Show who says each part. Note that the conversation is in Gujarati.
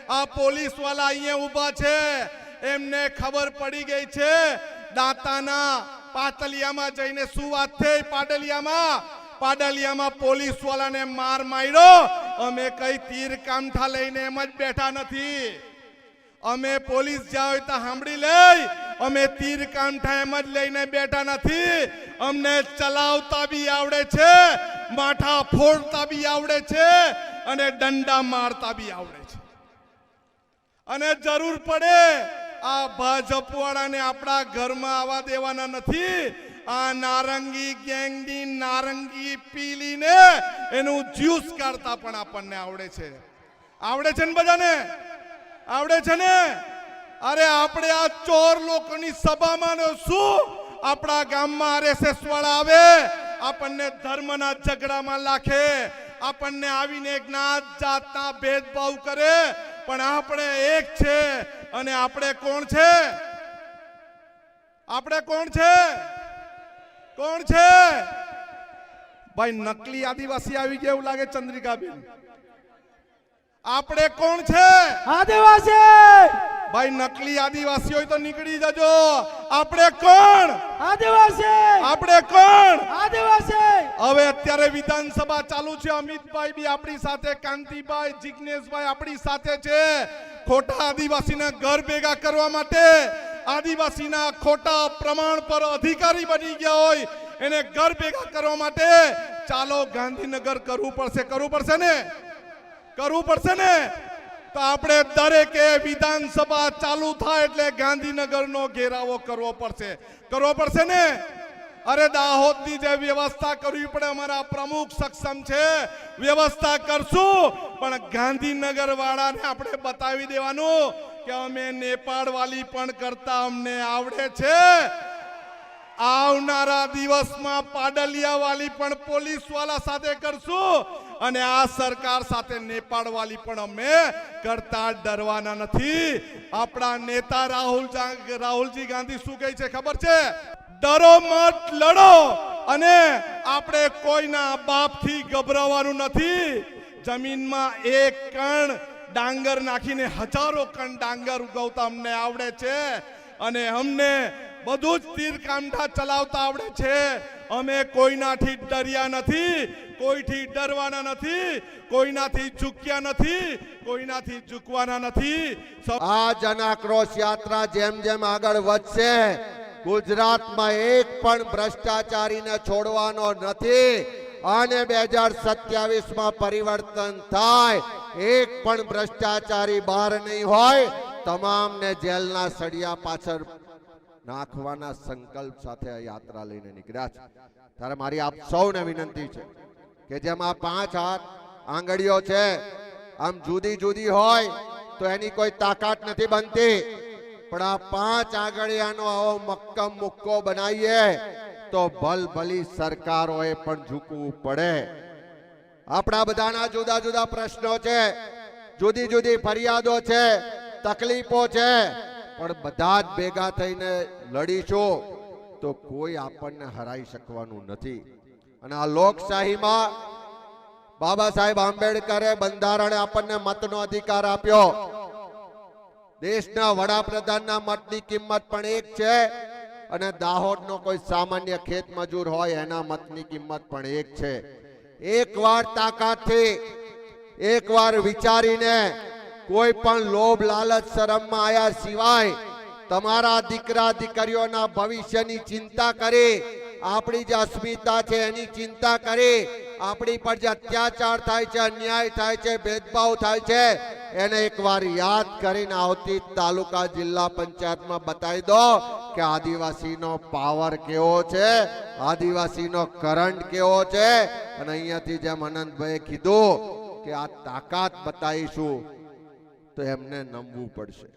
Speaker 1: આ પોલીસ વાળા અહીંયા ઊભા છે, એમને ખબર પડી ગઈ છે દાંતાના પાતલિયામાં જઈને શું વાત થઈ. પાડલિયામાં પોલીસ વાળાને માર માર્યો. અમે કઈ તીર કામઠા લઈને એમ જ બેઠા નથી. અમે પોલીસ જ્યાં હોય તો સાંભળી લઈ. અમે તીર કામઠા એમ જ લઈને બેઠા નથી. અમને ચલાવતા બી આવડે છે, માથા ફોડતા બી આવડે છે અને દંડા મારતા બી આવડે છે. અને જરૂર પડે આ ભાજપ વાળાને આપણા ઘરમાં આવવા દેવાના નથી. આ નારંગી ગેંગની નારંગી પીલીને એનું જ્યુસ કાઢતા પણ આપણને આવડે છે. આવડે છે ને બધાને? આવડે છે ને? અરે આપણે આ ચોર લોકોની સભામાં શું આપણા ગામમાં આરએસએસ વાળા આવે, આપણને ધર્મના ઝઘડામાં લાખે, આપણને આવીને જ્ઞાત જાતના ભેદભાવ કરે. પણ આપણે એક છે. અને આપણે કોણ છે? આપણે કોણ છે? કોણ છે ભાઈ? નકલી આદિવાસી આવી ગયા એવું લાગે ચંદ્રિકાબેન. આપણે કોણ છે?
Speaker 2: આદિવાસી.
Speaker 1: ભાઈ નકલી આદિવાસી હોય તો નીકળી જજો. આપણે કોણ?
Speaker 2: આદિવાસી.
Speaker 1: આપણે કોણ?
Speaker 2: આદિવાસી.
Speaker 1: હવે અત્યારે વિધાનસભા ચાલુ છે. અમિતભાઈ બી આપણી સાથે, કાંતિભાઈ, જિગ્નેશભાઈ આપણી સાથે છે. ખોટા આદિવાસીના ઘર ભેગા કરવા માટે, આદિવાસીના ખોટા પ્રમાણ પર અધિકારી બની ગયા હોય એને ઘર ભેગા કરવા માટે ચાલો ગાંધીનગર કરવું પડશે. કરવું પડશે ને? કરવું પડશે ને? તો આપણે દરેકે વિધાનસભા ચાલુ થાય એટલે ગાંધીનગરનો ઘેરાવો કરવો પડશે. કરવો પડશે ને? અરે દાહોદની જે વ્યવસ્થા કરવી પડે, અમારા પ્રમુખ સક્ષમ છે, વ્યવસ્થા કરશું. પણ ગાંધીનગર વાળાને આપણે બતાવી દેવાનું કે અમે નેપાળ વાલી પણ કરતા અમને આવડે છે. આવનારા દિવસમાં પાડલિયા વાલી પણ પોલીસ વાળા સાથે કરશું. અને આ સરકાર સાથે નેપાળ વાલી પણ અમે કરતા ડરવાના નથી. આપણા નેતા રાહુલજી ગાંધી શું કહે છે ખબર છે? ડરો મત, લડો. અને આપણે કોઈના બાપથી ગભરાવાનું નથી. જમીનમાં એક કણ ડાંગર નાખીને હજારો કણ ડાંગર ઉગાવતા અમને આવડે છે. અને અમને બધું જ તીર કામઠા ચલાવતા આવડે છે. અમે કોઈનાથી ડર્યા નથી, કોઈથી ડરવાના નથી, કોઈનાથી ઝૂક્યા નથી, કોઈનાથી ઝૂકવાના નથી.
Speaker 3: આ જન આક્રોશ યાત્રા જેમ જેમ આગળ વધશે, ગુજરાતમાં એક પણ ભ્રષ્ટાચારીને છોડવાનો નથી. અને 2027માં પરિવર્તન થાય, એક પણ ભ્રષ્ટાચારી બહાર નહીં હોય. તમામને જેલના સળિયા પાછળ નાખવાના સંકલ્પ સાથે યાત્રા લઈને નીકળ્યા છે. ત્યારે મારી આપ સૌને વિનંતી છે કે જેમ આ 5 હાથ આંગળીઓ છે, આમ જુદી જુદી હોય તો એની કોઈ તાકાત નથી બનતી. પણ આ 5 આંગળીયાનો આવો મક્કમ મુક્કો બનાવીએ તો ભલભલી સરકારોએ પણ ઝૂકવું પડે. આપણા બધાના જુદા જુદા પ્રશ્નો છે, જુદી જુદી ફરિયાદો છે, તકલીફો છે. પણ બધા જ ભેગા થઈને લડીશું તો કોઈ આપણને હરાઈ શકવાનું નથી. અને આ લોકશાહીમાં બાબા સાહેબ આંબેડકરે બંધારણે આપણને મતનો અધિકાર આપ્યો. દેશના વડાપ્રધાનના મતની કિંમત પણ એક છે. અને દાહોદનો કોઈ સામાન્ય ખેત મજૂર હોય એના મતની કિંમત પણ એક છે. એકવાર તાકાતથી, એકવાર વિચારીને, કોઈ પણ લોભ લાલચ શરમમાં આયા સિવાય તમારા દીકરા દીકરીઓના ભવિષ્યની ચિંતા કરી, આપણી જે અસ્મિતા છે એની ચિંતા કરી, આપણી પર જે અત્યાચાર થાય છે, અન્યાય થાય છે, ભેદભાવ થાય છે, એને એકવાર યાદ કરીને આવતી તાલુકા જિલ્લા પંચાયતમાં બતાવી દો કે આદિવાસીનો પાવર કેવો છે, આદિવાસીનો કરંટ કેવો છે. અને અહીંયાથી જેમ અનંતભાઈએ કીધું કે આ તાકાત બતાવીશું તો એમને નમવું પડશે.